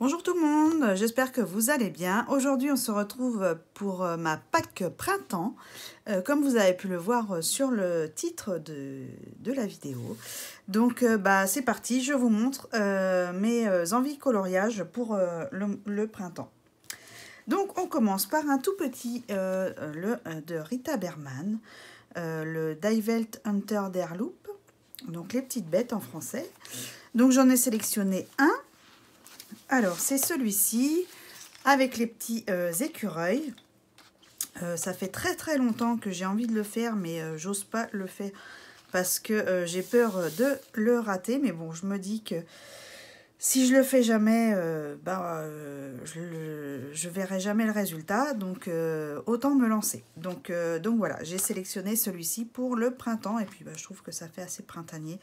Bonjour tout le monde, j'espère que vous allez bien. Aujourd'hui, on se retrouve pour ma Pâques printemps, comme vous avez pu le voir sur le titre de la vidéo. Donc, c'est parti, je vous montre mes envies coloriage pour le printemps. Donc, on commence par un tout petit, de Rita Berman, le Die Welt Unter der Lupe, donc les petites bêtes en français. Donc, j'en ai sélectionné un. Alors, c'est celui-ci, avec les petits écureuils. Ça fait très très longtemps que j'ai envie de le faire, mais j'ose pas le faire parce que j'ai peur de le rater. Mais bon, je me dis que si je le fais jamais, je verrai jamais le résultat. Donc, autant me lancer. Donc voilà, j'ai sélectionné celui-ci pour le printemps. Et puis, je trouve que ça fait assez printanier.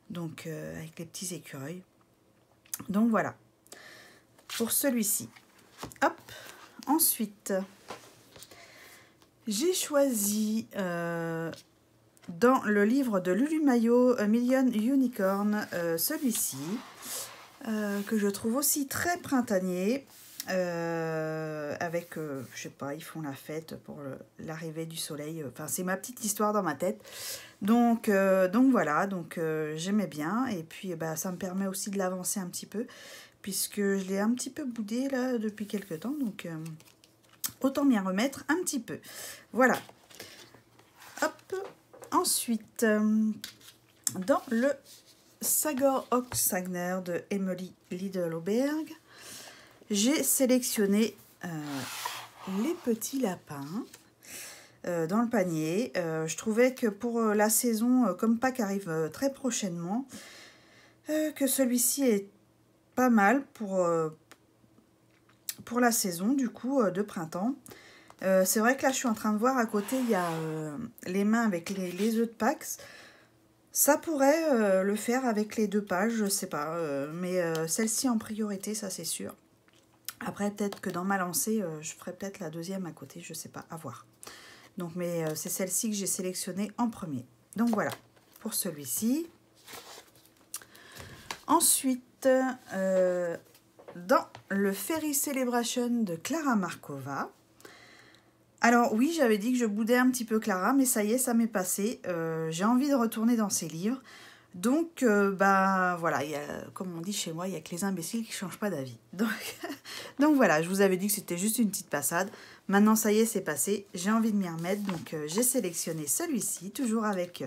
Donc, avec les petits écureuils. Donc voilà. Pour celui-ci. Hop. Ensuite, j'ai choisi dans le livre de Lulu Maillot, A Million Unicorn, celui-ci, que je trouve aussi très printanier, avec, je sais pas, ils font la fête pour l'arrivée du soleil. Enfin, c'est ma petite histoire dans ma tête. Donc voilà, j'aimais bien. Et puis, ça me permet aussi de l'avancer un petit peu, puisque je l'ai un petit peu boudé là depuis quelques temps, donc autant m'y remettre un petit peu. Voilà. Hop. Ensuite, dans le Sagor Oak Sagner de Emily Lidl-Auberg, j'ai sélectionné les petits lapins dans le panier. Je trouvais que pour la saison, comme Pâques arrive très prochainement, que celui-ci est pas mal pour la saison du coup de printemps. C'est vrai que là je suis en train de voir à côté, il y a les mains avec les œufs de Pâques. Ça pourrait le faire avec les deux pages, je sais pas, mais celle-ci en priorité, ça c'est sûr. Après peut-être que dans ma lancée, je ferai peut-être la deuxième à côté, je sais pas, à voir. Donc mais c'est celle-ci que j'ai sélectionnée en premier. Donc voilà pour celui-ci. Ensuite, dans le Fairy Celebration de Clara Markova. Alors oui, j'avais dit que je boudais un petit peu Clara, mais ça y est, ça m'est passé. J'ai envie de retourner dans ses livres. Donc, voilà, comme on dit chez moi, il n'y a que les imbéciles qui ne changent pas d'avis. Donc voilà, je vous avais dit que c'était juste une petite passade. Maintenant, ça y est, c'est passé. J'ai envie de m'y remettre. Donc, j'ai sélectionné celui-ci, toujours avec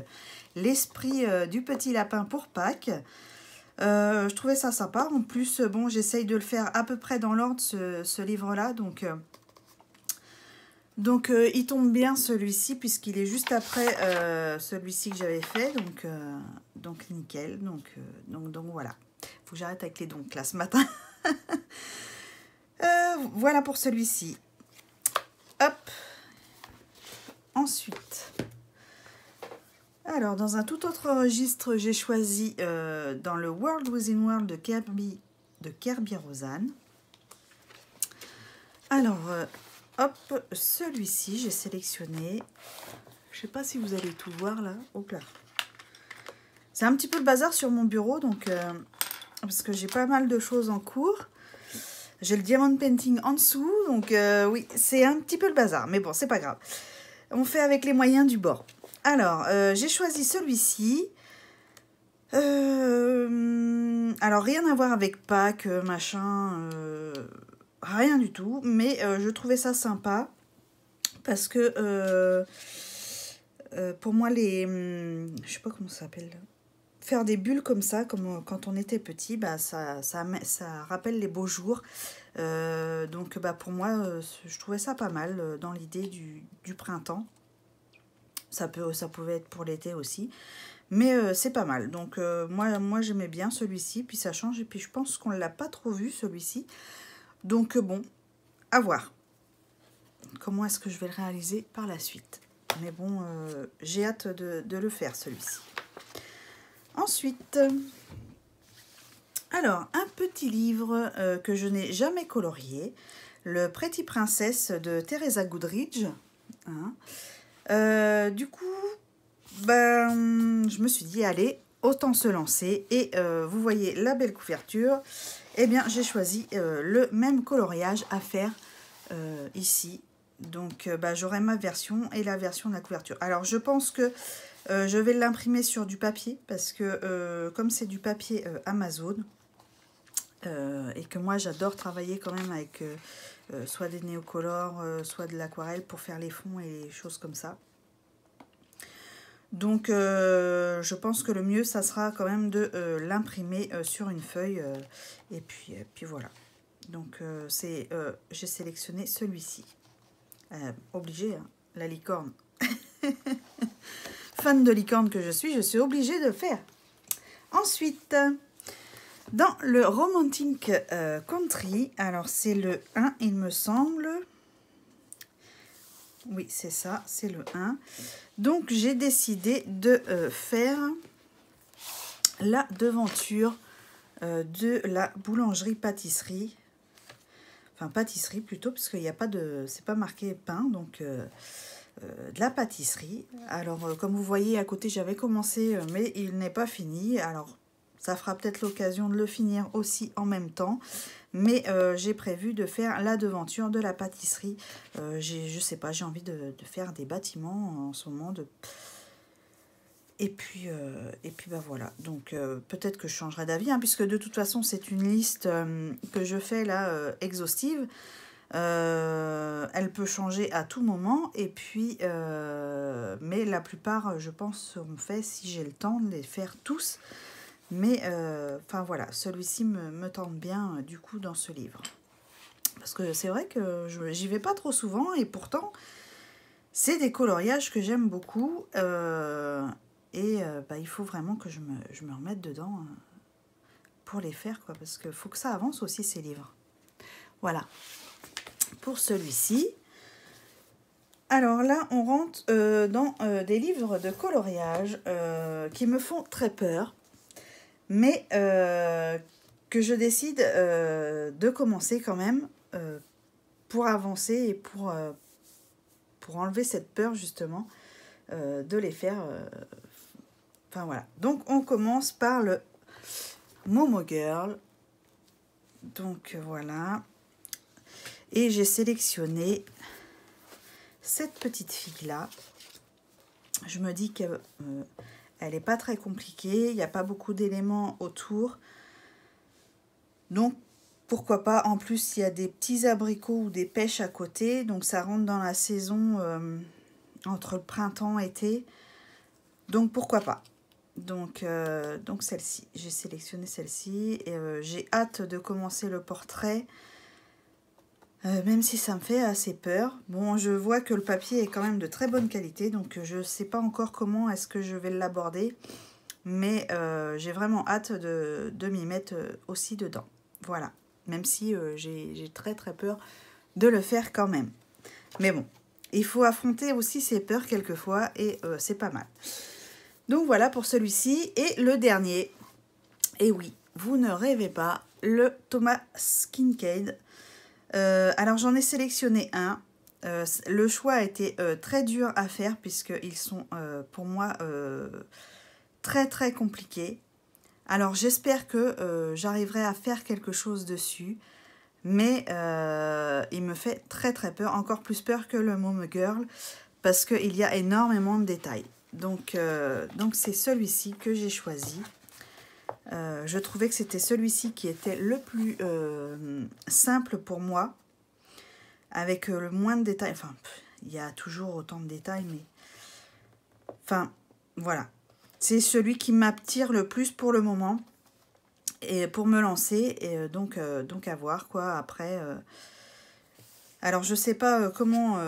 l'esprit du petit lapin pour Pâques. Je trouvais ça sympa. En plus, bon, j'essaye de le faire à peu près dans l'ordre, ce livre-là. Donc, il tombe bien celui-ci, puisqu'il est juste après celui-ci que j'avais fait. Donc nickel. Donc voilà. Faut que j'arrête avec les donc là ce matin. Voilà pour celui-ci. Hop. Ensuite... Alors, dans un tout autre registre, j'ai choisi dans le World Within World de Kerby Rosanne. Alors, hop, celui-ci, j'ai sélectionné. Je ne sais pas si vous allez tout voir là. Hop là. C'est un petit peu le bazar sur mon bureau, donc parce que j'ai pas mal de choses en cours. J'ai le diamond painting en dessous, donc oui, c'est un petit peu le bazar. Mais bon, c'est pas grave. On fait avec les moyens du bord. Alors, j'ai choisi celui-ci. Alors, rien à voir avec Pâques, machin, rien du tout. Mais je trouvais ça sympa parce que pour moi, je sais pas comment ça s'appelle. Faire des bulles comme ça, comme quand on était petit, ça rappelle les beaux jours. Donc, pour moi, je trouvais ça pas mal dans l'idée du printemps. Ça pouvait être pour l'été aussi. Mais c'est pas mal. Donc moi j'aimais bien celui-ci. Puis ça change. Et puis je pense qu'on ne l'a pas trop vu celui-ci. Donc bon, à voir. Comment est-ce que je vais le réaliser par la suite. Mais bon, j'ai hâte de le faire celui-ci. Ensuite, alors un petit livre que je n'ai jamais colorié. Le Pretty Princess de Teresa Goodridge. Hein. Du coup, je me suis dit, allez, autant se lancer. Et vous voyez la belle couverture. eh bien j'ai choisi le même coloriage à faire ici. Donc j'aurai ma version et la version de la couverture. Alors je pense que je vais l'imprimer sur du papier parce que comme c'est du papier Amazon et que moi j'adore travailler quand même avec soit des néocolores, soit de l'aquarelle pour faire les fonds et les choses comme ça. Donc je pense que le mieux ça sera quand même de l'imprimer sur une feuille et puis voilà. Donc j'ai sélectionné celui-ci. Obligé, hein, la licorne. Fan de licorne que je suis obligée de le faire. Ensuite, dans le Romantic Country, alors c'est le 1 il me semble. Oui, c'est ça, c'est le 1. Donc j'ai décidé de faire la devanture de la boulangerie-pâtisserie. Enfin pâtisserie plutôt, parce qu'il n'y a pas de... c'est pas marqué pain, donc de la pâtisserie. Alors comme vous voyez à côté j'avais commencé, mais il n'est pas fini. Alors ça fera peut-être l'occasion de le finir aussi en même temps. Mais j'ai prévu de faire la devanture de la pâtisserie. Je sais pas, j'ai envie de faire des bâtiments en ce moment. Et puis voilà. Donc peut-être que je changerai d'avis, hein, puisque de toute façon c'est une liste que je fais là exhaustive. Elle peut changer à tout moment. Et puis, mais la plupart, je pense, seront faits si j'ai le temps de les faire tous. Mais enfin voilà, celui-ci me tente bien du coup dans ce livre. Parce que c'est vrai que j'y vais pas trop souvent et pourtant c'est des coloriages que j'aime beaucoup. Il faut vraiment que je me remette dedans pour les faire, quoi, parce qu'il faut que ça avance aussi ces livres. Voilà, pour celui-ci. Alors là, on rentre dans des livres de coloriage qui me font très peur. Mais que je décide de commencer quand même pour avancer et pour enlever cette peur justement de les faire. Enfin voilà. Donc on commence par le Momo Girl. Donc voilà. Et j'ai sélectionné cette petite fille-là. Je me dis que... elle n'est pas très compliquée, il n'y a pas beaucoup d'éléments autour. Donc, pourquoi pas, en plus, il y a des petits abricots ou des pêches à côté. Donc, ça rentre dans la saison entre le printemps et été. Donc, pourquoi pas. Donc celle-ci, j'ai sélectionné celle-ci. Et j'ai hâte de commencer le portrait. Même si ça me fait assez peur. Bon, je vois que le papier est quand même de très bonne qualité, donc je ne sais pas encore comment est-ce que je vais l'aborder. Mais j'ai vraiment hâte de m'y mettre aussi dedans. Voilà, même si j'ai très très peur de le faire quand même. Mais bon, il faut affronter aussi ses peurs quelquefois et c'est pas mal. Donc voilà pour celui-ci. Et le dernier, et oui, vous ne rêvez pas, le Thomas Kinkade. Alors j'en ai sélectionné un. Le choix a été très dur à faire puisqu'ils sont pour moi très très compliqués. Alors j'espère que j'arriverai à faire quelque chose dessus. Mais il me fait très très peur. Encore plus peur que le Momo Girl. Parce qu'il y a énormément de détails. Donc c'est celui-ci que j'ai choisi. Je trouvais que c'était celui-ci qui était le plus simple pour moi, avec le moins de détails. Enfin, il y a toujours autant de détails, mais... Enfin, voilà. C'est celui qui m'attire le plus pour le moment, et pour me lancer, et donc à voir, quoi, après... Alors, je ne sais pas comment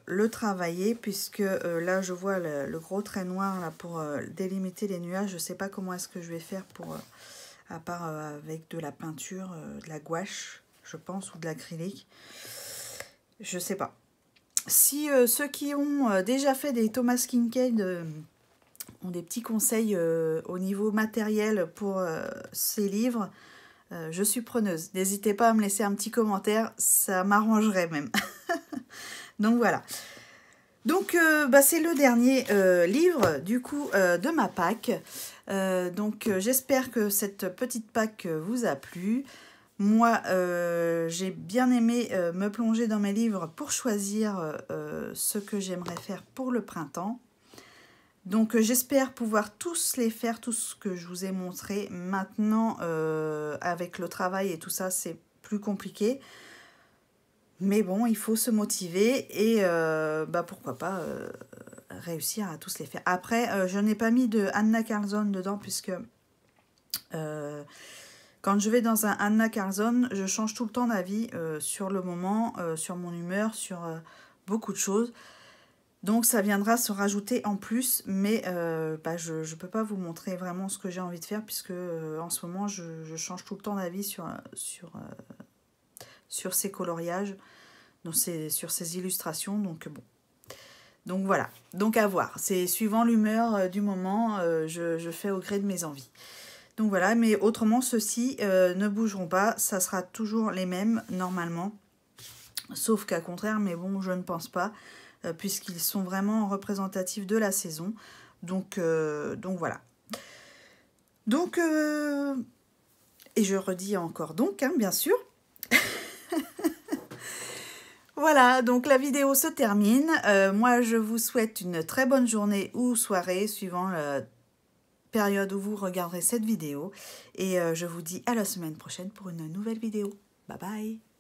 le travailler, puisque là, je vois le gros trait noir là, pour délimiter les nuages. Je ne sais pas comment est-ce que je vais faire pour... à part avec de la peinture, de la gouache, je pense, ou de l'acrylique. Je sais pas. Si ceux qui ont déjà fait des Thomas Kinkade ont des petits conseils au niveau matériel pour ces livres, je suis preneuse. N'hésitez pas à me laisser un petit commentaire, ça m'arrangerait même. Donc voilà. Donc c'est le dernier livre du coup de ma pack. Donc j'espère que cette petite pack vous a plu. Moi, j'ai bien aimé me plonger dans mes livres pour choisir ce que j'aimerais faire pour le printemps. Donc j'espère pouvoir tous les faire, tout ce que je vous ai montré. Maintenant, avec le travail et tout ça, c'est plus compliqué. Mais bon, il faut se motiver et pourquoi pas réussir à tous les faire. Après, je n'ai pas mis de Anna Carlzon dedans puisque quand je vais dans un Anna Carlzon, je change tout le temps d'avis sur le moment, sur mon humeur, sur beaucoup de choses. Donc ça viendra se rajouter en plus, mais je ne peux pas vous montrer vraiment ce que j'ai envie de faire puisque en ce moment je change tout le temps d'avis sur ces coloriages, donc sur ces illustrations, donc bon. Donc voilà, donc à voir, c'est suivant l'humeur du moment, je fais au gré de mes envies. Donc voilà, mais autrement ceux-ci ne bougeront pas, ça sera toujours les mêmes normalement, sauf qu'à contraire, mais bon je ne pense pas. Puisqu'ils sont vraiment représentatifs de la saison. Donc voilà. Donc, et je redis encore donc, hein, bien sûr. Voilà, donc la vidéo se termine. Moi, je vous souhaite une très bonne journée ou soirée, suivant la période où vous regarderez cette vidéo. Et je vous dis à la semaine prochaine pour une nouvelle vidéo. Bye bye!